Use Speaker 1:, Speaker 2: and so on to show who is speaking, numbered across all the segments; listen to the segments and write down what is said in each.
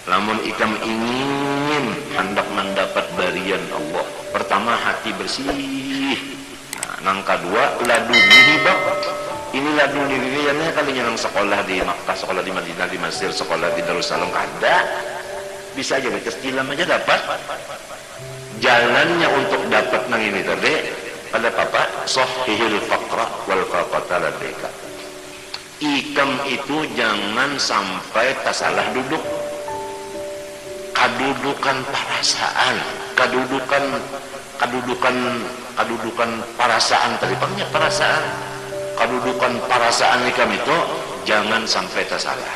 Speaker 1: Lamun ikam ingin hendak mendapat barian Allah, pertama hati bersih. Nang kedua laduni hibah. Ini laduni dirinya kalinya nang sekolah di Makkah, sekolah di Madinah, di Mesir, sekolah di Darussalam kada. Bisa aja baca istilam aja dapat. Jalannya untuk dapat nang ini tadi pada papa sahihil faqra wal faqata ladeka. Ikam itu jangan sampai tasalah duduk. Kedudukan perasaan, kedudukan perasaan tadi panggilnya perasaan. Kedudukan perasaan ikam itu jangan sampai tersalah.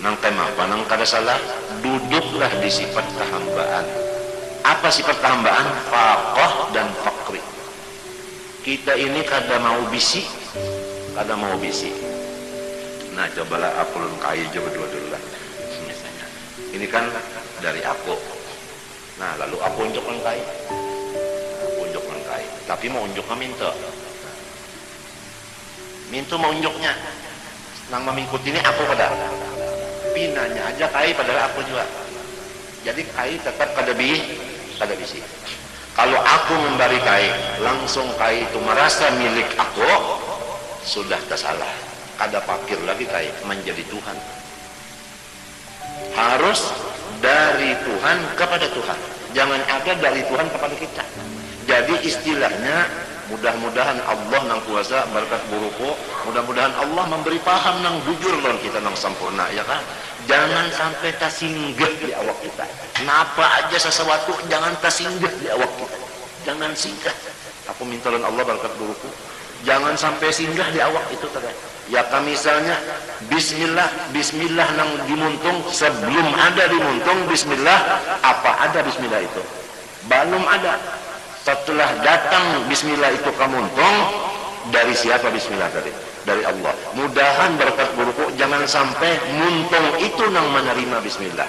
Speaker 1: Nang tema apa? Nang kada salah, duduklah di sifat kehambaan. Apa sifat kehambaan? Faqah dan fakri. Kita ini kada mau bisi, Nah, cobalah aku lun kai coba dulu lah. Misalnya, ini kan dari aku. Nah, lalu aku unjuk lengkai. Tapi mau unjuknya minta mau unjuknya. Nang memikut ini aku pada pinanya aja kai padahal aku juga. Jadi kai tetap kada bisi. Kalau aku memberi kai, langsung kai itu merasa milik aku, sudah tersalah. Kada pakir lagi kai menjadi Tuhan. Harus dari Tuhan kepada Tuhan. Jangan ada dari Tuhan kepada kita. Jadi istilahnya mudah-mudahan Allah nang kuasa berkat buruku, mudah-mudahan Allah memberi paham nang jujur lawan kita nang sempurna, ya kan? Jangan sampai tersinggah di awak kita. Kenapa aja sesuatu jangan tersinggah di awak kita. Jangan singgah. Aku minta lawan Allah berkat buruku, jangan sampai singgah di awak itu tadi. Ya kan misalnya bismillah nang dimuntung, sebelum ada dimuntung bismillah, apa ada bismillah itu? Belum ada. Setelah datang bismillah itu kemuntung, dari siapa bismillah tadi? Dari Allah. Mudahan berkat buruku jangan sampai muntung itu nang menerima bismillah.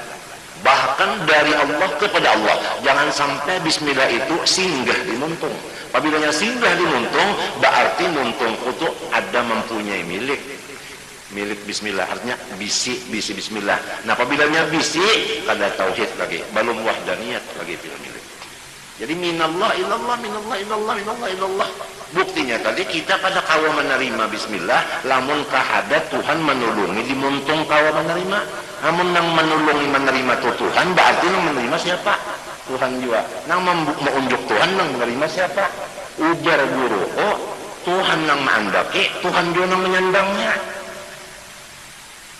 Speaker 1: Bahkan dari Allah kepada Allah, jangan sampai bismillah itu singgah di muntung. Apabila singgah di muntung, berarti muntung itu ada mempunyai milik bismillah, artinya bisi bismillah. Nah, apabila bisi kada tauhid lagi, belum wahdaniyat lagi bila milik. Jadi minallah ilallah. Buktinya tadi kita pada kawa menerima bismillah, lamun kahada Tuhan menulungi dimuntung kawa menerima. Namun nang menulungi menerima Tuhan, berarti nang menerima siapa? Tuhan juga. Nang menunjuk Tuhan nang menerima siapa? Ujar guru. Oh, Tuhan nang mengandaki, Tuhan juga nang menyandangnya.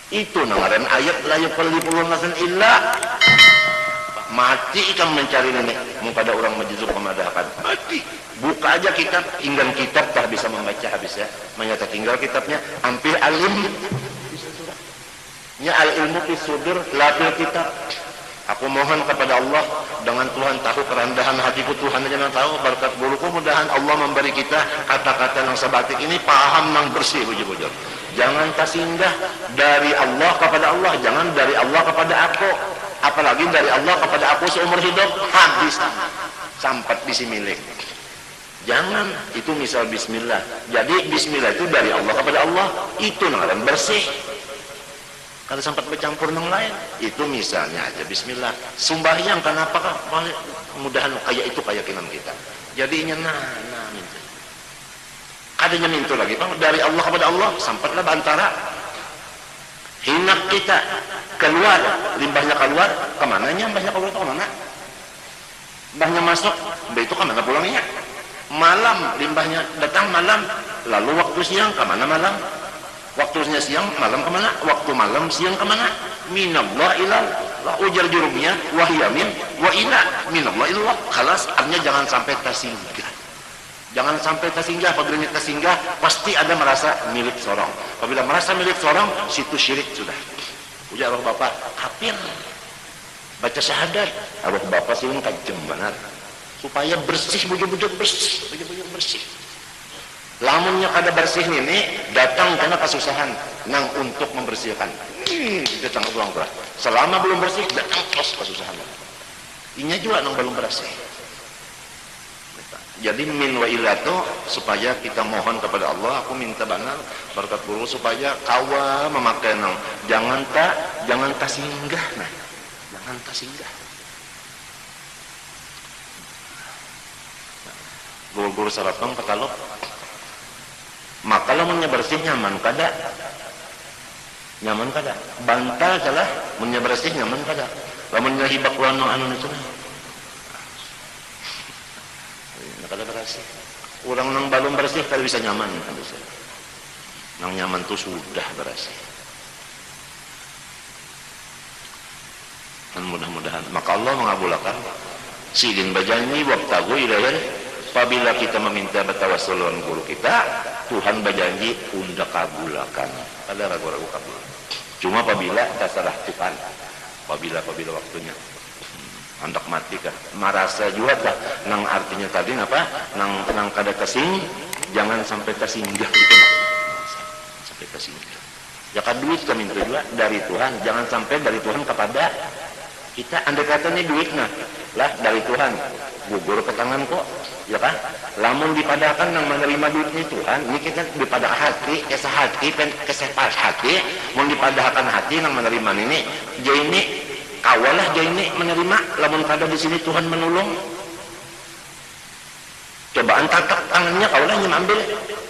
Speaker 1: Itu nang ngaran ayat la yuqallibul nasan illa. Mati ikan mencari nenek pada orang majzub pemadahkan mati. Buka aja kitab, tinggal kitab tak bisa membaca habis ya. Menyata tinggal kitabnya hampir alim ya, al ilmu fi sudur lapil kitab. Aku mohon kepada Allah, dengan Tuhan tahu kerendahan hatiku, Tuhan aja yang tahu, berkat buruku mudahan Allah memberi kita kata-kata yang sebatik ini paham yang bersih bujur-bujur. Jangan tersinggah dari Allah kepada Allah, jangan dari Allah kepada aku. Apalagi dari Allah kepada aku seumur hidup, habis sampai bisi milik. Jangan, itu misal bismillah. Jadi bismillah itu dari Allah kepada Allah, itu ngaran bersih. Kalau sempat bercampur yang lain, itu misalnya aja bismillah. Sembahyang kenapa kah? Mudahan kayak itu keyakinan kita. Jadinya minta. Adanya minta lagi, Bang, dari Allah kepada Allah, sampailah antara hinak kita keluar, limbahnya keluar, kemananya limbahnya keluar itu kemana? Limbahnya masuk, itu kemana pulangnya? Malam, limbahnya datang malam, lalu waktu siang kemana malam? Waktunya siang, malam kemana? Waktu malam, siang kemana? Minallah ilallah, ujar jurumnya, wahyamin, wa ila, minallah ilallah. Khalas, artinya jangan sampai tersinggah. Jangan sampai tersinggah. Apabila tersinggah, pasti ada merasa milik seorang. Apabila merasa milik seorang, situ syirik sudah. Ujar roh bapak, kafir. Baca syahadat, roh bapak sih kajem benar. Supaya bersih, bujur-bujur bersih. Lamunnya kada bersih ini, datang kena kesusahan. Nang untuk membersihkan. Datang pulang terus. Selama belum bersih, datang terus kesusahan. Inya juga nang belum bersih. Jadi min wa ilato supaya kita mohon kepada Allah, aku minta benar berkat guru supaya kawa memakai nang jangan tak singgah nah. Jangan tak singgah. Guru-guru sarapang katalog. Maka lamunnya bersih nyaman kada? Nyaman kada? Bantal salah munnya bersih nyaman kada? Lamunnya hibak wano anu itu nah. Kada bersih. Orang nang balon bersih kada bisa nyaman kan bisa. Nang nyaman tu sudah bersih. Dan mudah-mudahan maka Allah mengabulkan sidin bajani wabtagu ilaihi. Apabila kita meminta bertawassul dengan guru kita, Tuhan berjanji unda kabulakan. Ada ragu-ragu kabul. Cuma apabila terserah Tuhan. Apabila waktunya. Hendak mati kah? Marasa juga kah? Nang artinya tadi apa? Nang kada kasing, jangan sampai tersinggah gitu. Sampai tersinggah. Ya kan duit kami minta juga dari Tuhan, jangan sampai dari Tuhan kepada kita. Andai katanya duitnya lah dari Tuhan, gugur ke tangan kok, ya kan? Lamun dipadahkan nang menerima duitnya Tuhan, ini kita dipadah hati, kesah hati, kesepas hati, mau dipadahkan hati nang menerima ini, jadi ini kawalah jadi ini menerima, lamun kada di sini Tuhan menolong. Cobaan tatak tangannya kawalah yang ambil,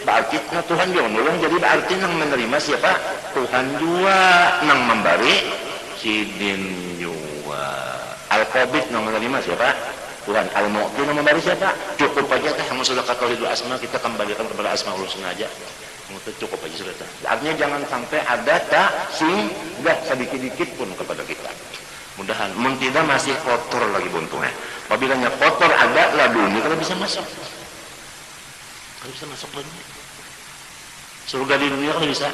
Speaker 1: berarti nah Tuhan juga menolong, jadi berarti nang menerima siapa? Tuhan juga nang memberi, sidin juga. Al-Qabid nang menerima siapa? Tuhan. Al-Mu'ti nang memberi siapa? Cukup aja teh yang sudah kata itu asma, kita kembalikan kepada Asmaul Husna aja. Itu cukup aja sudah. Artinya jangan sampai ada tak singgah sedikit-dikit pun kepada kita. Mudahan, mun tidak masih kotor lagi buntungnya. Apabila kotor ada laduni, kalau bisa masuk. Kalau bisa masuk laduni. Surga di dunia kalau bisa.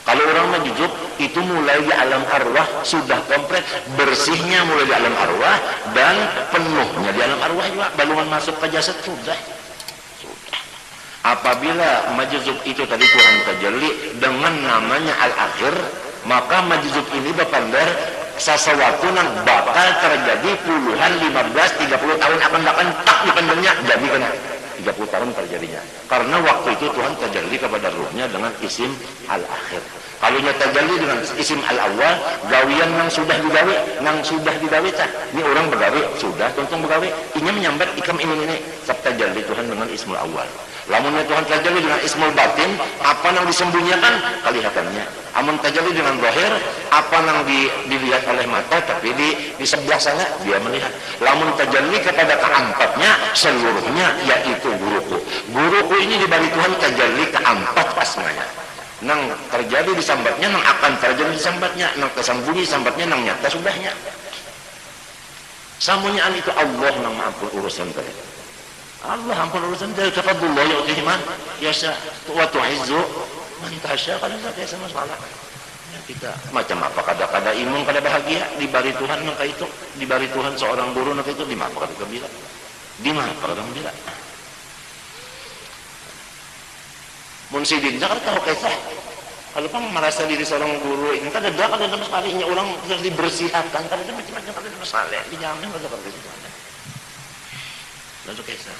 Speaker 1: Kalau orang majujub itu mulai di alam arwah sudah komplit, bersihnya mulai di alam arwah dan penuhnya di alam arwah juga, balungan masuk ke jasad sudah. Apabila majuzub itu tadi Tuhan tajalli dengan namanya al-akhir, maka majuzub ini berpandar sesuatu yang bakal terjadi puluhan, 15, 30 tahun akan datang tak dipandangnya jadi kena 30 tahun terjadinya. Karena waktu itu Tuhan tajalli kepada ruhnya dengan isim al-akhir. Kalau nya tajalli dengan isim al-awwal, gawian yang sudah digawi tah. Ini orang begawi, sudah tuntung begawi. Ini menyambat ikam ini sabta tajalli Tuhan dengan ismul awal. Lamunnya Tuhan tajalli dengan ismul batin, apa yang disembunyikan kelihatannya. Amun tajalli dengan zahir, apa yang dilihat oleh mata tapi di sebelah sana dia melihat. Lamun tajalli kepada keempatnya seluruhnya yaitu guruku. Guruku ini diberi Tuhan tajalli keempat asmanya. Nang terjadi di sambatnya, nang akan terjadi di sambatnya, nang tersembunyi sambatnya, nang nyata sudahnya. Samunyaan itu Allah nang ampun urusan tadi. Allah ampun urusan dari tafadullah yu'tihi man yasha wa tu'izzu man tasha. Kalau enggak sama salah. Ya kita macam apa kada imun kada bahagia diberi Tuhan nang itu, diberi Tuhan seorang guru nang itu di mana kada bila. Di mana kada bila. Mun sidinnya kada tahu kisah. Kalau pang merasa diri seorang guru ini kada ada sama sekali nya orang harus dibersihkan, kada ada macam-macam kada masalah. Dijamin kada gitu. Lalu kisah.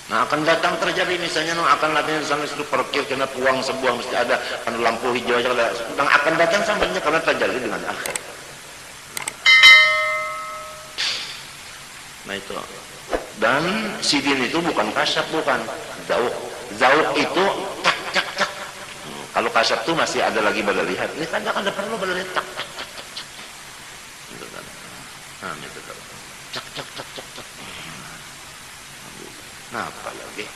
Speaker 1: Nah akan datang terjadi misalnya akan latihan sampai itu parkir kena puang sebuah mesti ada kan lampu hijau aja ada. Dan akan datang sampainya karena terjadi dengan akhir. Nah itu. Dan sidin itu bukan kasap, bukan zauq. Zauq itu cak. Kalau kasap itu masih ada lagi pada lihat. Ini kan ada perlu pada lihat cak. Nah itu cak. Nah apa lagi?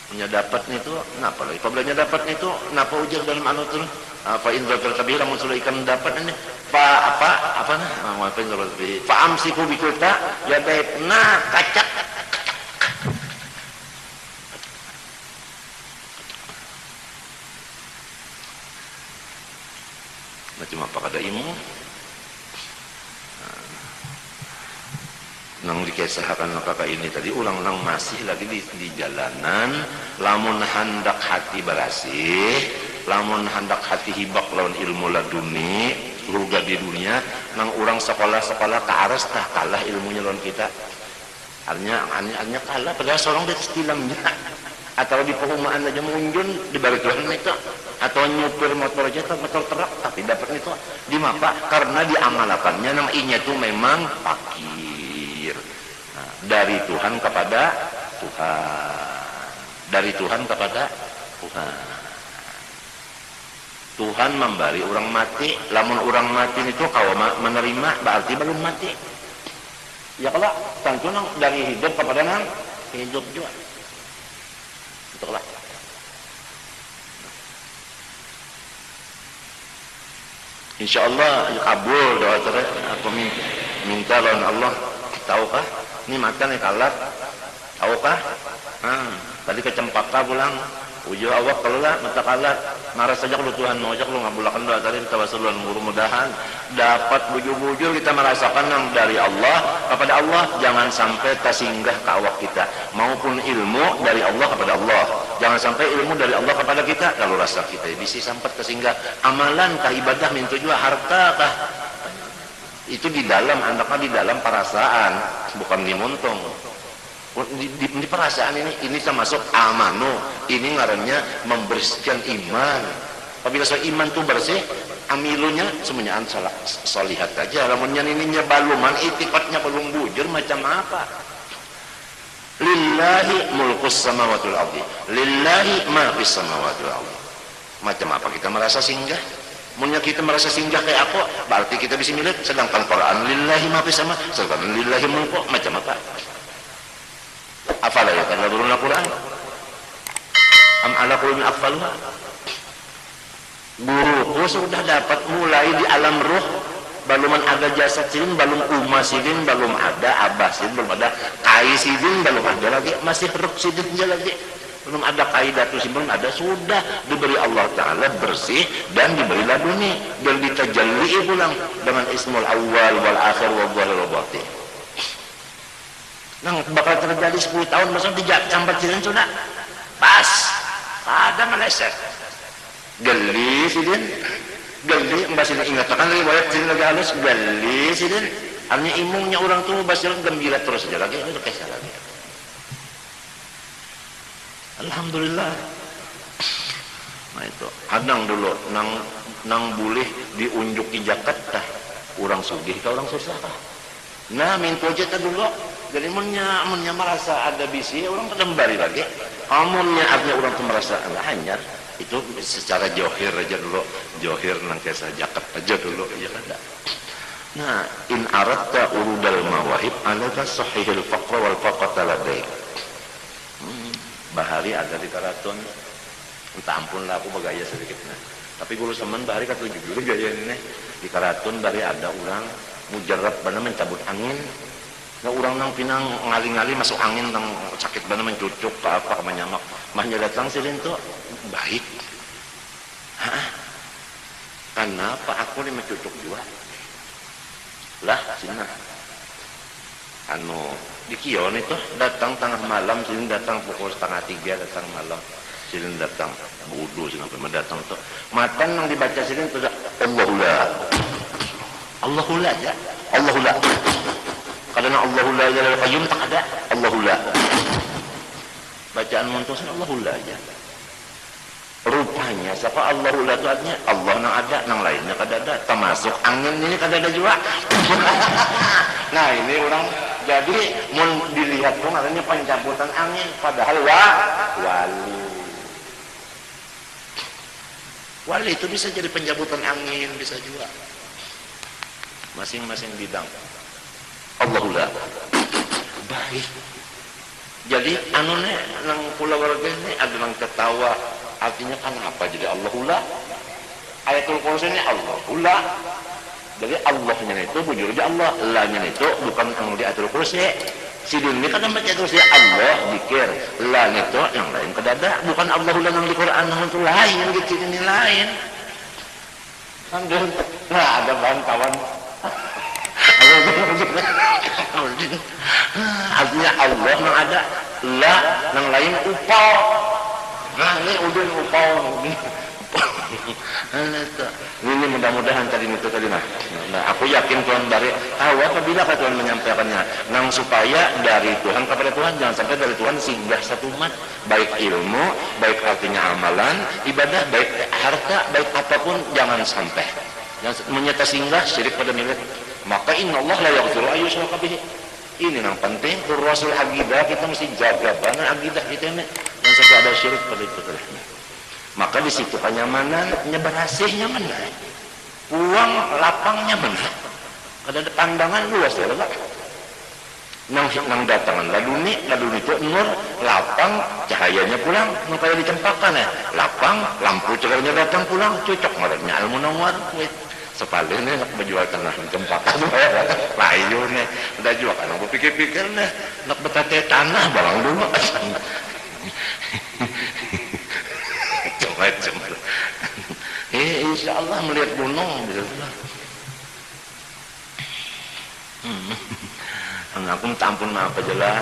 Speaker 1: Punya dapat itu, kenapa lagi? Apabila dapat itu, kenapa ujar dalam anu tu? Apa indra terkabir, muncul ikan dapat ini? Apa nah? Apa indra terkabir? Amsiku bikuta, ya baik. Nah kacak. Macam apa kada ilmu? Nang dikisahkan kakak ini tadi ulang-ulang masih lagi di jalanan, lamun hendak hati berasih, lamun hendak hati hibak lawan ilmu laduni surga di dunia, nang orang sekolah ke aras tah kalah ilmunya lawan kita. Artinya kalah padahal seorang di tilamnya atau di perumahan aja mengunjun di balik Tuhan itu, atau nyupir motor aja motor truk tapi dapat itu di mapa karena diamalakannya namanya itu memang fakir. Nah, dari Tuhan kepada Tuhan, dari Tuhan kepada Tuhan. Tuhan memberi orang mati, lamun orang mati itu kalau menerima berarti belum mati. Ya kalau tentu dari hidup kepada hidup juga. Itulah. Insyaallah kabul doa terakhir aku minta lawan Allah. Tahukah ini makan kalat? Tahukah? Tadi ke Cempaka pulang ujung awak keluar mata kalat marah saja kalau Tuhan mau ajak lu ngabulakan doa tadi tawassulan mudah-mudahan dapat bujur-bujur kita merasakan yang dari Allah kepada Allah, jangan sampai tersinggah ke awak kita, maupun ilmu dari Allah kepada Allah, jangan sampai ilmu dari Allah kepada kita kalau rasa kita bisa sampai tersinggah amalan kah ibadah minta juga harta kah itu di dalam anaknya di dalam perasaan bukan di muntung. Di perasaan ini termasuk amanu, ini ngarannya membersihkan iman. Apabila soal iman itu bersih, amilunya semuanya salah solihat aja. Lamunnya ininya baluman, itikatnya belum bujur macam apa? Lillahi mulkus samawati wal ardi, lillahi ma fis samawati wal ardi. Macam apa kita merasa singgah? Munya kita merasa singgah kayak aku, berarti kita bisa milik. Sedangkan Quran lillahi ma fis sama, sedangkan lillahi mulku macam apa? Afala yatadabbaruna Al-Qur'an am ala qulubin aqfaluha. Guruku sudah dapat mulai di alam ruh, belum ada jasad sidin, belum umma sidin, belum ada abah sidin, belum ada kai sidin, belum ada lagi, masih ruh sidin lagi, belum ada kaidatu sidin, belum ada, sudah diberi Allah Ta'ala bersih dan diberi laduni dan ditajalli pulang dengan ismul awal wal akhir wal zahir wal batin. Nah, bakal terjadi 10 tahun masa dijambat sidin sudah pas ada meleset geli sidin geli mbak sidin ingatkan lagi banyak sidin lagi halus geli sidin artinya imungnya orang tuh basiran gembira terus aja lagi itu kesal lagi. Alhamdulillah. Nah itu hadang dulu nang boleh diunjuk di Jakarta orang sugih ke orang susah kah? Nah minta aja dulu. Jadi munnya merasa ada bisi orang kembali lagi. Amunnya artinya orang tuh merasa hanyar itu secara johir aja dulu, johir nang kesa jaket aja dulu ya kada. Nah in aradta urudal mawahib alaka sahihil faqra wal faqata ladaik. Bahari ada di karaton. Entah ampun lah aku bagaya sedikit nah. Tapi guru semen bahari katujuh dulu gaya ini di karaton bahari ada orang mujarab bana mencabut angin. Nah, orang nang pinang ngali-ngali masuk angin nang sakit bana mencucuk ke apa menyamak mahnya datang silin tuh baik. Hah? Kenapa aku ini mencucuk juga? Lah sini anu di kion itu datang tengah malam silin datang pukul 2:30 datang malam silin datang bodoh silin sampai datang tuh matan yang dibaca silin tuh Allahullah Allahullah aja Allahullah karena Allahullah ya qayyum tak ada Allahullah bacaan muntasan Allahullah aja rupanya siapa Allahullah itu artinya Allah nang ada nang lainnya kada ada termasuk angin ini kada ada juga. Nah ini orang jadi mau dilihat pun artinya pencabutan angin padahal wali itu bisa jadi pencabutan angin bisa juga masing-masing bidang. Allahullah baik. Jadi anune nang pulau warga ini ada nang ketawa artinya kan apa jadi Allahullah ayatul kursi ini Allahullah jadi Allahnya itu bujur di Allah lahnya itu bukan yang di ayatul kursi sidin ini kan baca terus ya Allah dikir lahnya itu yang lain kedada bukan Allahullah yang di Quran yang itu lain gitu ini lain nah ada bahan kawan artinya Allah yang ada lah yang lain upau nah ini udun upau Ini mudah-mudahan tadi itu tadi nah aku yakin Tuhan bari tahu apabila Tuhan menyampaikannya nang supaya dari Tuhan kepada Tuhan, jangan sampai dari Tuhan singgah satu umat, baik ilmu, baik artinya amalan, ibadah, baik harta, baik apapun, jangan sampai menyata singgah syirik pada milik. Maka innallaha la yaghfiru ay yushraka bihi. Ini yang penting Rasul akidah kita mesti jaga banget akidah kita ini, jangan sampai ada syirik pada itu tadi. Maka di situ kenyamanan, berhasilnya mana, uang lapangnya mana, ada pandangan luas ya enggak? Nang datangan laduni itu nur lapang, cahayanya pulang, nang kayak dicempakkan ya, lapang, lampu cahayanya datang pulang, cocok ngarannya Al Munawwar. Sepalnya nak menjual tanah dicempakkan, layu nih, udah jual kan, aku pikir-pikir nih, nak betate tanah barang dulu. Macam insya Allah melihat gunung aku minta ampun maaf aja lah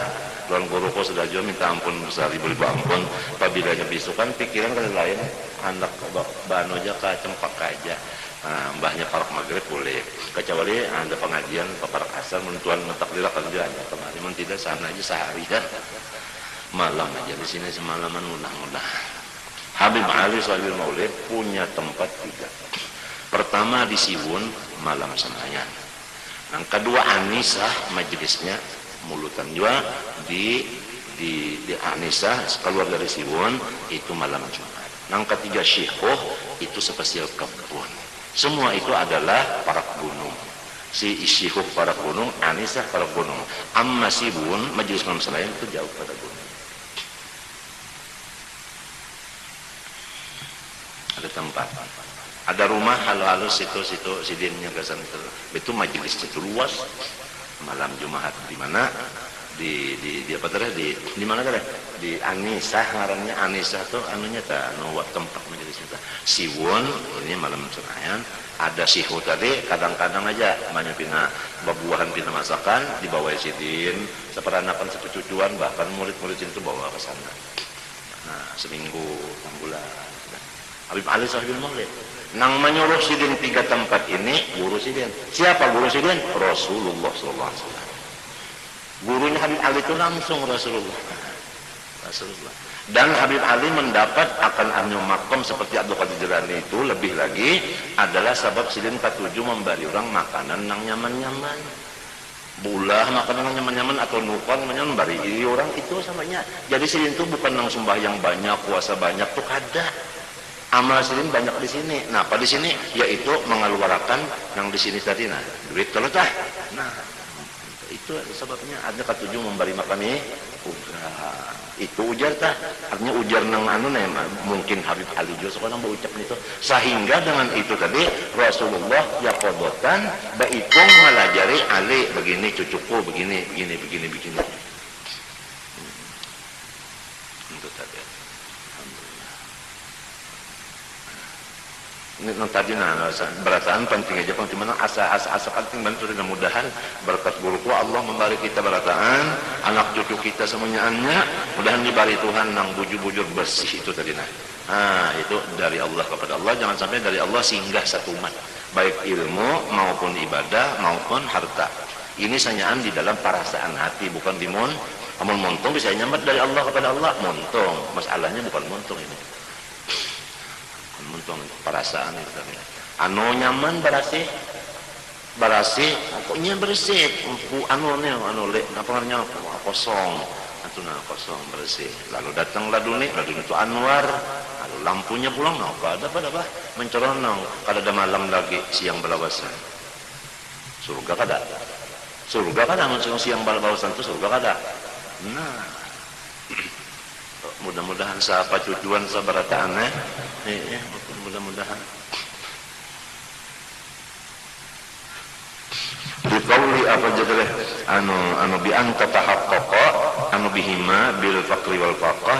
Speaker 1: Tuan guruku sudah jauh minta ampun besar ribu-ribu ampun apabila bisukan pikiran kali lain anak bano aja ke cempak aja mbahnya parak maghrib boleh kecuali ada pengajian parak asar mentuan mentakdirah kerja aja kemarin tidak sana aja sehari kan malam aja di sini semalaman mudah-mudahan. Habib Ali Sahibul Maulid punya tempat tiga. Pertama di Siwun malam sembahyang. Yang kedua Anisah majelisnya mulutan juga di Anisah keluar dari Siwun itu malam Jumat. Yang ketiga Syekhoh itu spesial kebun. Semua itu adalah para gunung. Si Syekhoh para gunung, Anisah para gunung. Amma Siwun majelis malam sembahyang itu jauh pada gunung. Ada tempat, ada rumah halus situ sidinnya kesan itu majelis itu luas malam Jumat di mana di apa tadi di mana tadi di Anisah ngarannya Anisah tuh anunya ta anu tempat majelisnya ta Siwun ini malam sembahyang ada sihu tadi kadang-kadang aja banyak pina babuahan pina masakan dibawa sidin seperanakan satu cucuan bahkan murid-murid itu bawa ke sana nah seminggu 6 bulan Habib Ali Sahibul Maulid nang menyuruh sidin 3 tempat ini guru sidin. Siapa guru sidin? Rasulullah SAW. Gurunya Habib Ali itu langsung Rasulullah. Dan Habib Ali mendapat akan anu makom seperti Abdul Qadir Jilani itu lebih lagi adalah sebab sidin ketujuh memberi orang makanan nang nyaman-nyaman. Bulah makanan nang nyaman-nyaman atau nukon memberi orang itu samanya. Jadi sidin itu bukan nang sembahyang banyak, puasa banyak tuh kada. Amal sidin banyak di sini. Nah, apa di sini? Yaitu mengeluarkan yang di sini tadi. Nah, duit kalau tah. Nah, itu sebabnya ada ketujuh memberi makan nih. Itu ujar tah. Artinya ujar nang anu nih. Mungkin Habib Ali juga sekarang berucap itu. Sehingga dengan itu tadi Rasulullah ya kodotan baikung melajari Ali begini cucuku begini. Itu tadi. Ini tadi berataan penting aja penting mana asa penting bantu dengan mudahan berkat guruku Allah memberi kita berataan anak cucu kita semuanya mudahan diberi Tuhan nang bujur-bujur bersih itu tadi nah itu dari Allah kepada Allah jangan sampai dari Allah singgah satu umat baik ilmu maupun ibadah maupun harta ini sanyaan di dalam perasaan hati bukan di amun montung bisa nyambat dari Allah kepada Allah montung masalahnya bukan montung ini untuk perasaan itu anu nyaman berasih pokoknya bersih anu lek apa kosong atau kosong bersih lalu datang laduni itu Anwar lalu lampunya pulang apa ada mencoronong kada ada malam lagi siang balawasan surga kada siang balawasan itu surga kada nah mudah-mudahan siapa tujuan sabarataannya mudah-mudahan biqauli apa jadreh anu bi anta tahaqqaqa anu bihima bil faqri wal faqah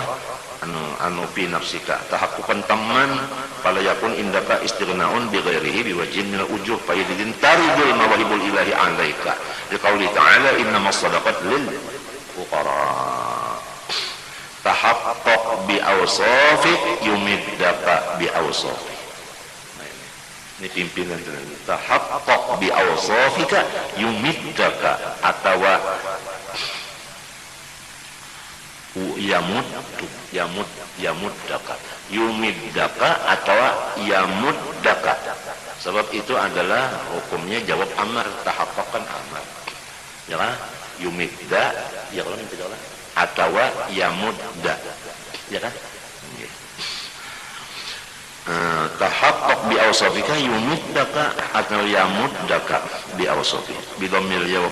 Speaker 1: anu fi nafsika tahaqquqan tamman fala yakun indaka istighna'un bi ghairihi bi wajhin min al-ujuh fa yadin taridul mawahibul ilahi 'alaika biqauli ta'ala innamas shadaqat lil fuqara tahaqqaq bi awsafi yumiddaka bi awsafi Ini pimpinan tahaqqaq bi awsafika yumiddaka atawa yamuddaka yumiddaka atau yamuddaka. Sebab itu adalah hukumnya jawab amar, tahaqqaq kan amar. Ya kan? Yumidda ya kalau minta jawab atau yamudda. Ya kan? Tahaqqaq bi awsafika yumiddaka atau yamuddaka bi awsafi bi dhammil ya wa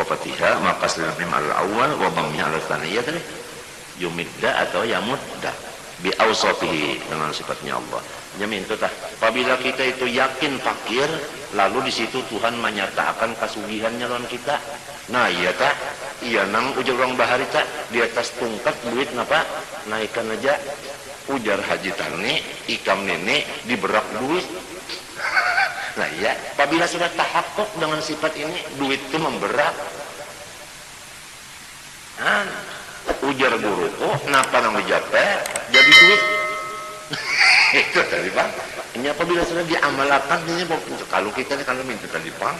Speaker 1: fatihah maka mim al awal wa dhammih al tsaniyah tadi yumidda atau yamudda bi awsafihi dengan sifatnya Allah. Jamin itu tah apabila kita itu yakin fakir lalu di situ Tuhan menyatakan kasugihannya lawan kita. Nah iya tah iya nang ujar orang bahari tah di atas tungkat duit napa naikkan aja ujar haji tani ikam nenek diberak duit. Nah ya, apabila sudah tahakkuk dengan sifat ini, duit itu memberak. Ujar guruku, kenapa nang dijapet jadi duit? Itu tadi bang. Ini apabila sudah diamalkan ini kalau kita kalau minta tadi bang,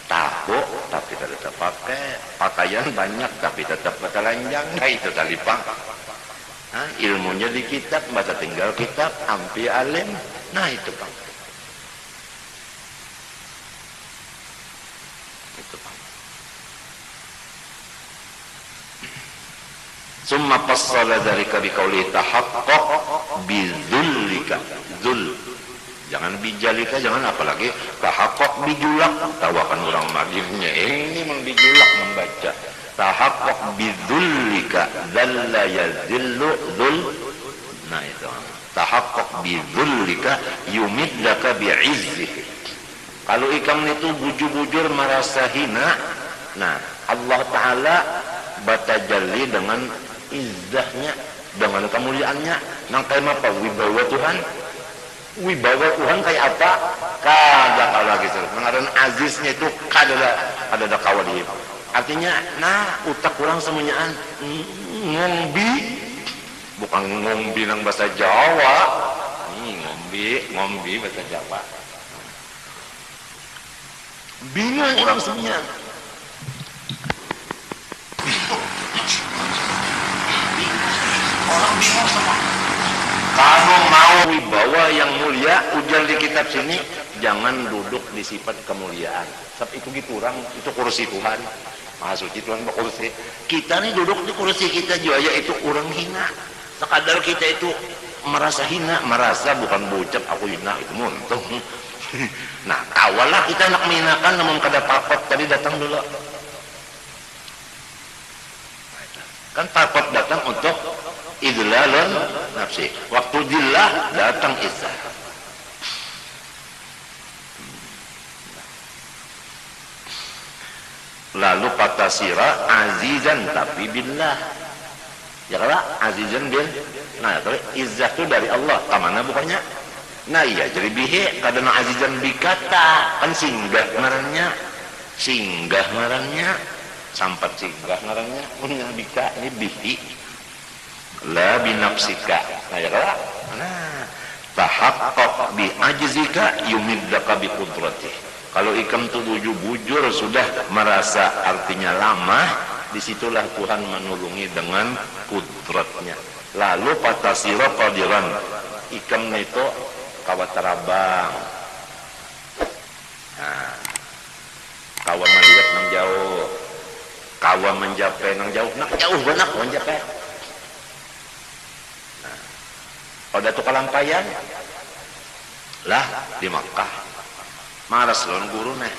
Speaker 1: tahu tapi tidak pakai, pakaian banyak tapi tetap telanjang. Nah itu tadi bang. Ilmunya di kitab, baca tinggal kitab, ampi alim. Nah itu bang. Itu bang. Summa fassala dzalika biqauli tahaqqaq bidzulika. Dzul. Jangan bijalika, jangan apalagi tahaqqaq bijulak. Tawakan orang madinnya ini memang bijulak membaca. Tahaqqaq bidzulika dzalla yazillu dzul. Nah itu. Tahaqqaq bidzulika yumiddaka bi'izzih. Kalau ikam itu bujur-bujur merasa hina, nah Allah Ta'ala batajalli dengan izzahnya, dengan kemuliaannya. Nang kayak apa? Wibawa Tuhan. Wibawa Tuhan kayak apa? Kada kalau gitu. Mengaran aziznya itu kada ada kawali. Artinya, nah utak kurang semuanyaan ngombi, bukan ngombi nang bahasa Jawa. Ngombi bahasa Jawa. Bingung orang semuanya. Orang bingung semua. Kalau mau wibawa yang mulia, ujar di kitab sini, jangan duduk di sifat kemuliaan. Sebab itu gitu orang, itu kursi Tuhan. Maha suci Tuhan berkursi. Kita nih duduk di kursi kita juga, yaitu orang hina. Sekadar kita itu merasa hina, merasa bukan bucap aku hina itu muntung. Nah, kawalah kita nak menghinakan namun kada papot tadi datang dulu. Kan papot datang untuk idlalun nafsi. Waktu dillah datang izzah. Lalu patasira azizan tapi billah. Ya kalau azizan bil. Nah, kalau izzah itu dari Allah. Kamana bukannya? Nah iya, jadi bihi kadang azizan bikata kan singgah ngarannya sampat singgah ngarannya punya bika ini bihi la binafsika. Nah ya kalau tahaqqaq bi ajzika yumiddaka bi qudrati. Kalau ikam tuh bujur sudah merasa artinya lama, disitulah Tuhan menolongi dengan kudratnya. Lalu patasira qadiran ikam itu kawat terabang. Nah, kawa melihat nang jauh, kawa menjapai nang jauh, nak jauh benak menjapai. Nah, pada tu kalampayan lah di Makkah, maras lawan guru nih,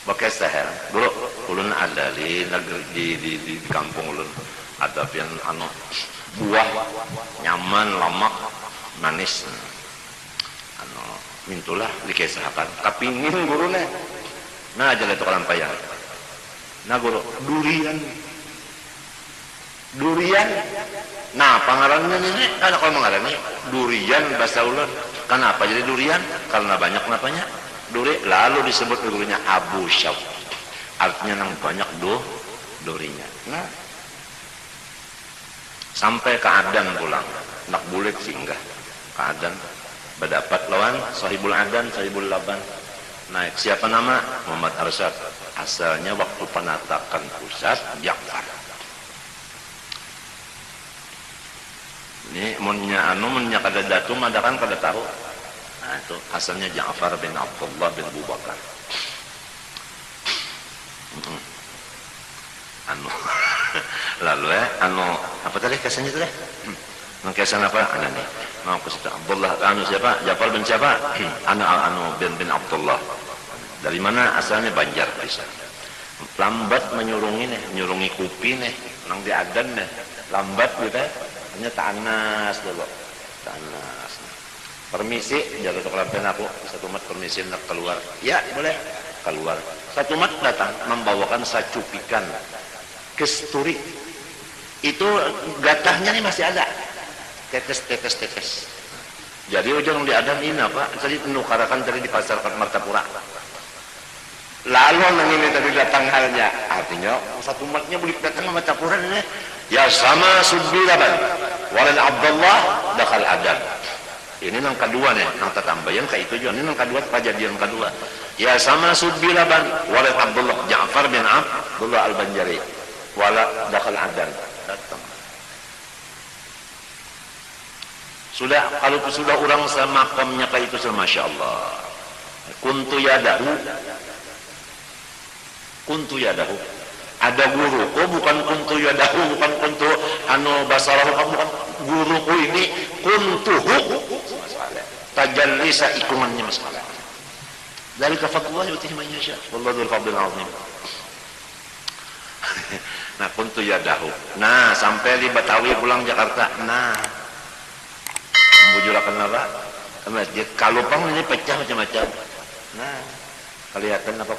Speaker 1: pakai seher, guru ulun ada di negeri di kampung ulun ada pian anu buah nyaman lamak manis. Mintulah dikisahkan kapingin gurune nah jalan itu kalampayan nah guru durian nah pangarannya ini karena kalau mengarani durian bahasa ulun kenapa jadi durian karena banyak kenapanya duri lalu disebut gurunya Abu Syaf artinya nang banyak durinya. Nah sampai ke Adan pulang nak bulet singgah ke Adan berdapat lawan sahibul adan, sahibul laban. Naik siapa nama? Muhammad Arsyad. Asalnya waktu penatakan pusat Ja'far. Ini munnya kada datum ada kan kada tahu. Nah itu asalnya Ja'far bin Abdullah bin Abu Bakar. Lalu apa tadi kesannya tadi? Kesan apa? Nih. Mau ke situ Abdullah siapa? Ja'far bin siapa? bin Abdullah. Dari mana asalnya? Banjar bisa. Lambat menyurungi kupi nih, nang diadan nih. Lambat gitu ya. Hanya tanas dulu. Tanas. Permisi, jaga kelampian aku. Satu mat permisi nak keluar. Ya, boleh. Keluar. Satu mat datang membawakan sacupikan kesturi. Itu gatahnya nih masih ada. Tetes. Jadi ujung diadan ini apa? Tadi penukarakan tadi di pasar Martapura. Lalu nang ini tadi datang halnya. Artinya satu matnya boleh datang sama Martapura ini. Ya sama subbilaban. Walal Abdullah dakal adan. Ini nang kedua nih, nang tambahan kayak itu juga. Ini nang kedua kejadian kedua. Ya sama subbilaban. Walal Abdullah Ja'far bin Abdullah al-Banjari. Wala dakal adan. Datang. Sudah, kalau sudah orang semakamnya kayak itu, Masya Allah. Kuntu yadahu. Ada guruku, bukan kuntu yadahu, bukan kuntu basarahu, bukan guruku ini kuntuhu. Tajalli saikungannya masalah. Dari kafatullah yutihi man yasha. Wallahu dzul fadlil azim. Nah, kuntu yadahu. Nah, sampai di Betawi pulang Jakarta. Nah, bujurakan apa? Ke masjid. Kalupang ini pecah macam-macam. Nah, kelihatan apa